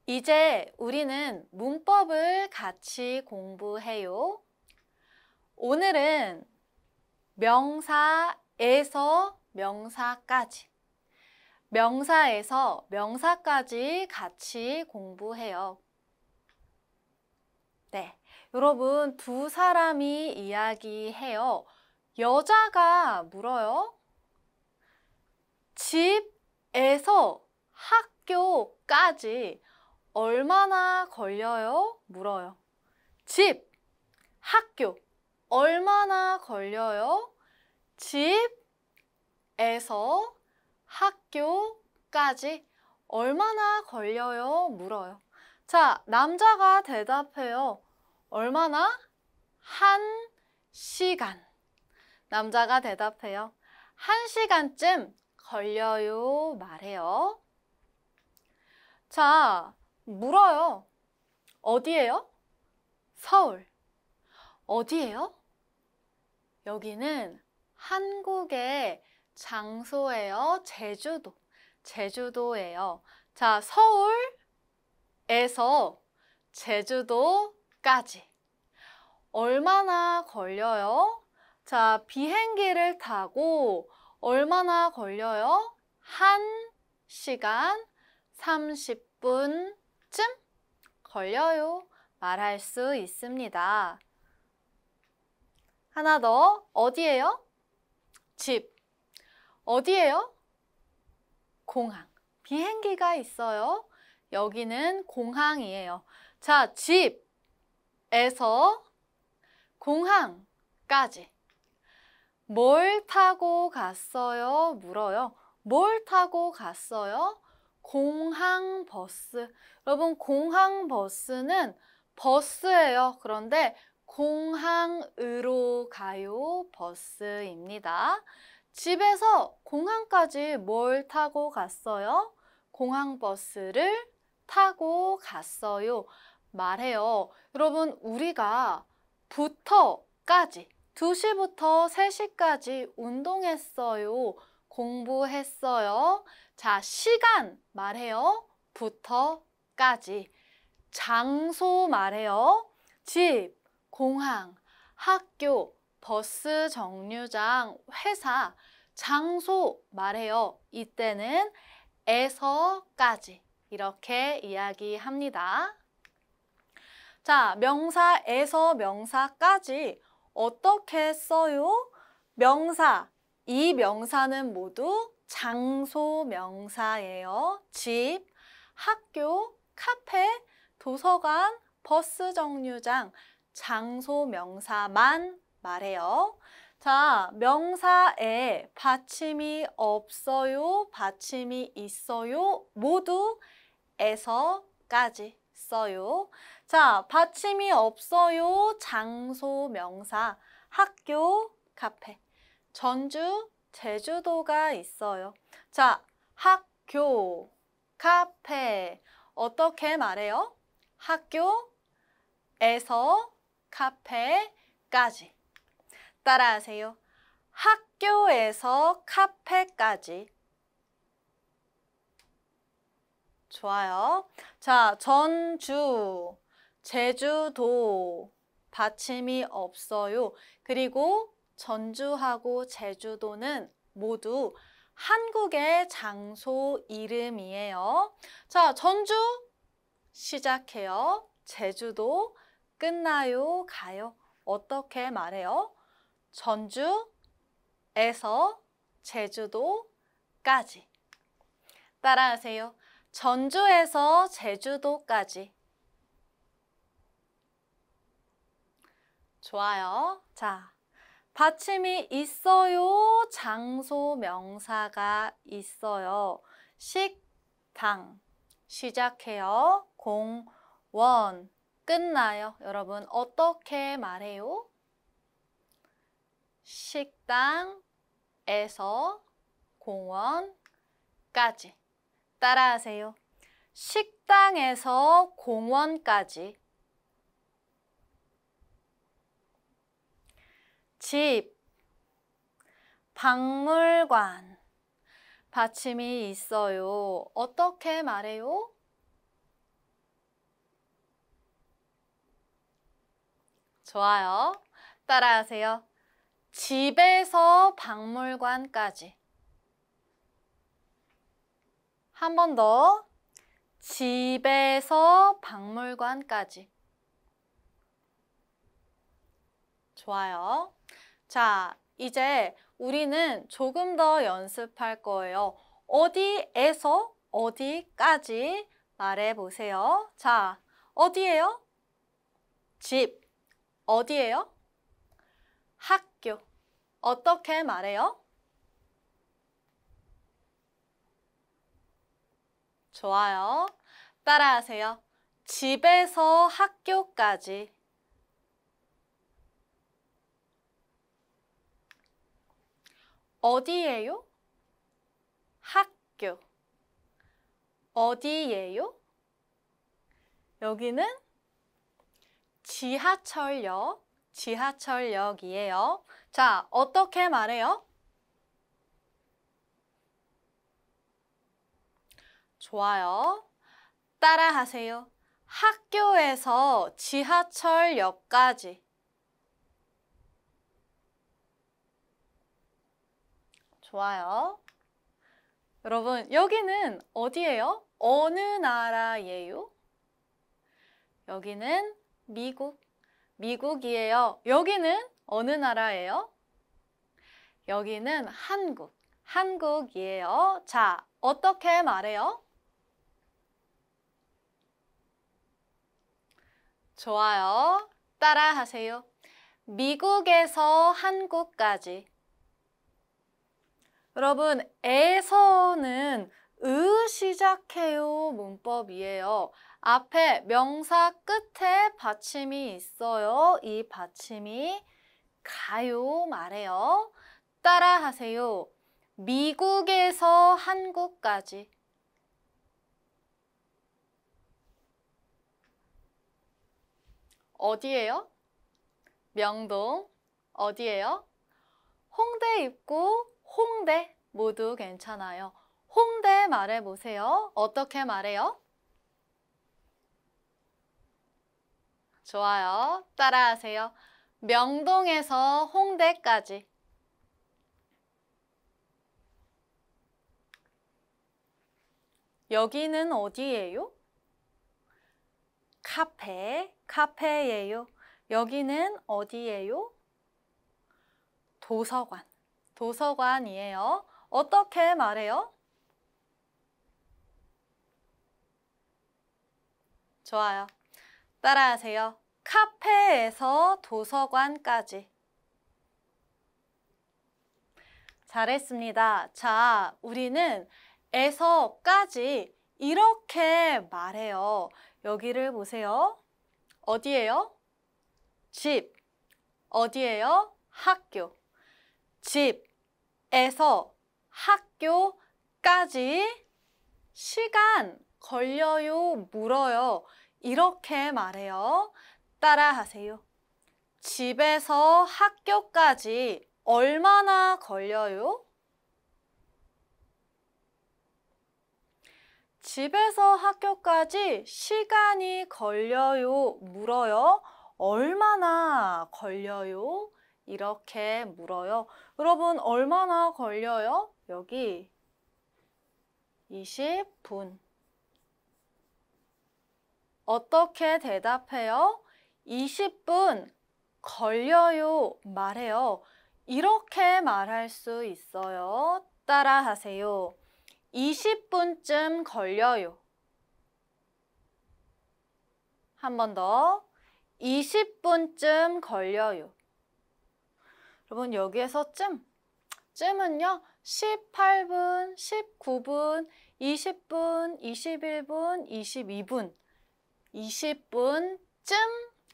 이제 우리는 문법을 같이 공부해요. 오늘은 명사에서 명사까지, 명사에서 명사까지 같이 공부해요. 네, 여러분 두 사람이 이야기해요. 여자가 물어요. 집에서 학교까지 얼마나 걸려요? 물어요. 집, 학교, 얼마나 걸려요? 집에서 학교까지 얼마나 걸려요? 물어요. 자, 남자가 대답해요. 얼마나? 1시간. 남자가 대답해요. 1시간쯤 걸려요. 말해요. 자, 물어요. 어디예요? 서울. 어디예요? 여기는 한국의 장소예요. 제주도. 제주도예요. 자, 서울에서 제주도까지 얼마나 걸려요? 자, 비행기를 타고 얼마나 걸려요? 1시간 30분쯤 걸려요. 말할 수 있습니다. 하나 더. 어디예요? 집. 어디예요? 공항. 비행기가 있어요. 여기는 공항이에요. 자, 집에서 공항까지 뭘 타고 갔어요? 물어요. 뭘 타고 갔어요? 공항버스. 여러분, 공항버스는 버스예요. 그런데 공항으로 가요. 버스입니다. 집에서 공항까지 뭘 타고 갔어요? 공항버스를 타고 갔어요. 말해요. 여러분, 우리가 부터까지 2시부터 3시까지 운동했어요. 공부했어요. 자, 시간 말해요. 부터까지. 장소 말해요. 집, 공항, 학교, 버스 정류장, 회사, 장소 말해요. 이때는 에서까지 이렇게 이야기합니다. 자, 명사에서 명사까지 어떻게 써요? 명사, 이 명사는 모두 장소 명사예요. 집, 학교, 카페, 도서관, 버스 정류장, 장소 명사만 말해요. 자, 명사에 받침이 없어요, 받침이 있어요, 모두 에서까지 써요. 자, 받침이 없어요, 장소 명사, 학교, 카페. 전주, 제주도가 있어요. 자, 학교, 카페. 어떻게 말해요? 학교에서 카페까지. 따라하세요. 학교에서 카페까지. 좋아요. 자, 전주, 제주도, 받침이 없어요. 그리고 전주하고 제주도는 모두 한국의 장소 이름이에요. 자, 전주 시작해요. 제주도 끝나요, 가요. 어떻게 말해요? 전주에서 제주도까지. 따라하세요. 전주에서 제주도까지. 좋아요. 자, 받침이 있어요. 장소 명사가 있어요. 식당 시작해요. 공원 끝나요. 여러분 어떻게 말해요? 식당에서 공원까지. 따라하세요. 식당에서 공원까지. 집, 박물관, 받침이 있어요. 어떻게 말해요? 좋아요. 따라하세요. 집에서 박물관까지. 한 번 더. 집에서 박물관까지. 좋아요. 자, 이제 우리는 조금 더 연습할 거예요. 어디에서 어디까지 말해보세요. 자, 어디예요? 집. 어디예요? 학교. 어떻게 말해요? 좋아요. 따라하세요. 집에서 학교까지. 어디예요? 학교. 어디예요? 여기는 지하철역, 지하철역이에요. 자, 어떻게 말해요? 좋아요. 따라하세요. 학교에서 지하철역까지. 좋아요. 여러분, 여기는 어디예요? 어느 나라예요? 여기는 미국. 미국이에요. 여기는 어느 나라예요? 여기는 한국. 한국이에요. 자, 어떻게 말해요? 좋아요. 따라하세요. 미국에서 한국까지. 여러분, 에서는 으 시작해요 문법이에요. 앞에 명사 끝에 받침이 있어요. 이 받침이 가요 말해요. 따라하세요. 미국에서 한국까지. 어디예요? 명동. 어디예요? 홍대 입구, 홍대 모두 괜찮아요. 홍대 말해보세요. 어떻게 말해요? 좋아요. 따라하세요. 명동에서 홍대까지. 여기는 어디예요? 카페, 카페예요. 여기는 어디예요? 도서관, 도서관이에요. 어떻게 말해요? 좋아요. 따라하세요. 카페에서 도서관까지. 잘했습니다. 자, 우리는 에서까지 이렇게 말해요. 여기를 보세요. 어디예요? 집. 어디예요? 학교. 집에서 학교까지 시간 걸려요, 물어요. 이렇게 말해요. 따라하세요. 집에서 학교까지 얼마나 걸려요? 집에서 학교까지 시간이 걸려요, 물어요. 얼마나 걸려요? 이렇게 물어요. 여러분, 얼마나 걸려요? 여기 20분. 어떻게 대답해요? 20분 걸려요 말해요. 이렇게 말할 수 있어요. 따라하세요. 20분쯤 걸려요. 한 번 더. 20분쯤 걸려요. 여러분, 여기에서 쯤은요. 18분, 19분, 20분, 21분, 22분, 20분쯤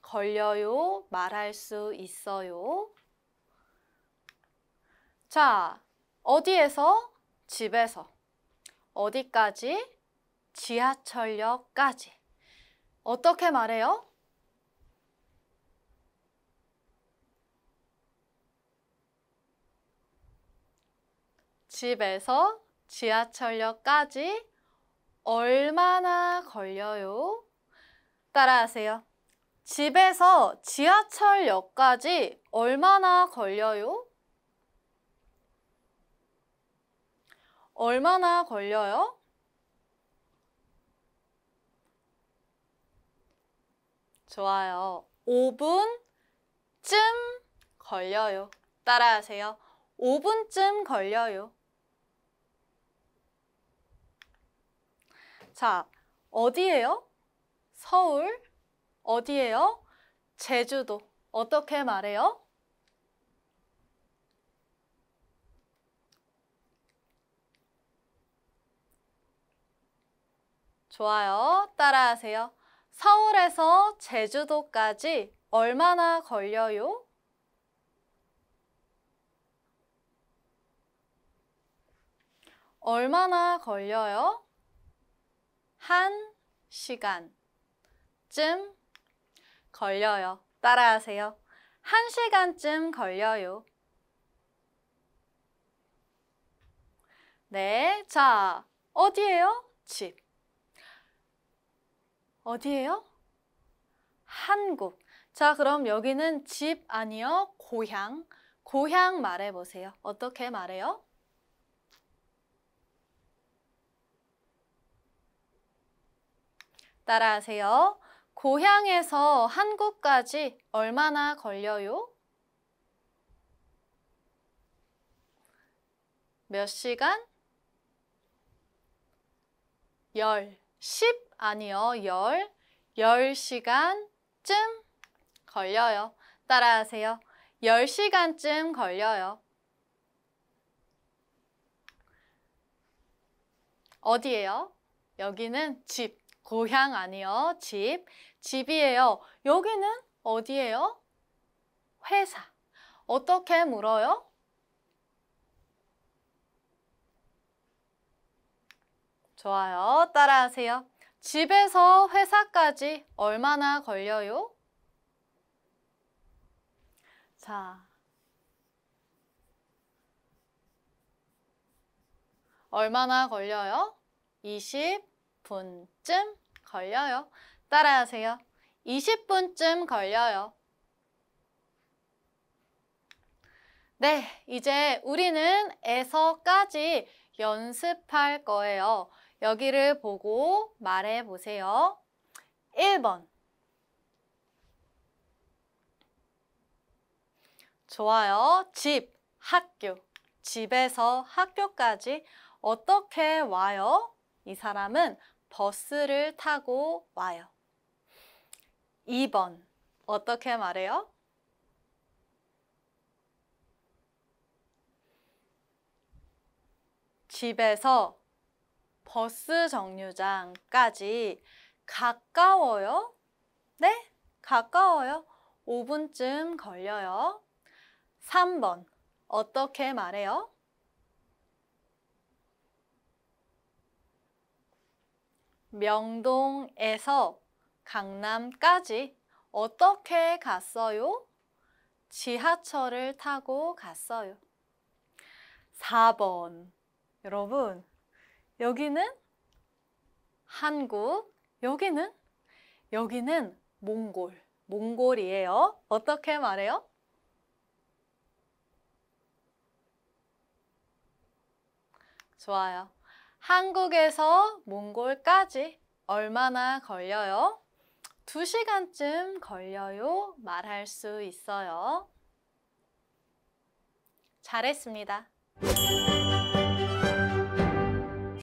걸려요. 말할 수 있어요. 자, 어디에서? 집에서. 어디까지? 지하철역까지. 어떻게 말해요? 집에서 지하철역까지 얼마나 걸려요? 따라하세요. 집에서 지하철역까지 얼마나 걸려요? 얼마나 걸려요? 좋아요. 5분쯤 걸려요. 따라하세요. 5분쯤 걸려요. 자, 어디예요? 서울. 어디예요? 제주도. 어떻게 말해요? 좋아요. 따라하세요. 서울에서 제주도까지 얼마나 걸려요? 얼마나 걸려요? 1시간쯤 걸려요. 따라하세요. 1시간쯤 걸려요. 네, 자, 어디예요? 집. 어디예요? 한국. 자, 그럼 여기는 집 아니요? 고향. 고향 말해보세요. 어떻게 말해요? 따라하세요. 고향에서 한국까지 얼마나 걸려요? 몇 시간? 10 아니요. 10시간쯤 걸려요. 따라하세요. 10시간쯤 걸려요. 어디예요? 여기는 집. 고향 아니요. 집. 집이에요. 여기는 어디예요? 회사. 어떻게 물어요? 좋아요. 따라하세요. 집에서 회사까지 얼마나 걸려요? 자, 얼마나 걸려요? 20분쯤 걸려요. 따라하세요. 20분쯤 걸려요. 네, 이제 우리는 에서까지 연습할 거예요. 여기를 보고 말해 보세요. 1번. 좋아요. 집, 학교. 집에서 학교까지 어떻게 와요? 이 사람은 버스를 타고 와요. 2번. 어떻게 말해요? 집에서 버스 정류장까지 가까워요? 네, 가까워요. 5분쯤 걸려요. 3번. 어떻게 말해요? 명동에서 강남까지 어떻게 갔어요? 지하철을 타고 갔어요. 4번. 여러분, 여기는 한국, 여기는 몽골. 몽골이에요. 어떻게 말해요? 좋아요. 한국에서 몽골까지 얼마나 걸려요? 2시간쯤 걸려요. 말할 수 있어요. 잘했습니다.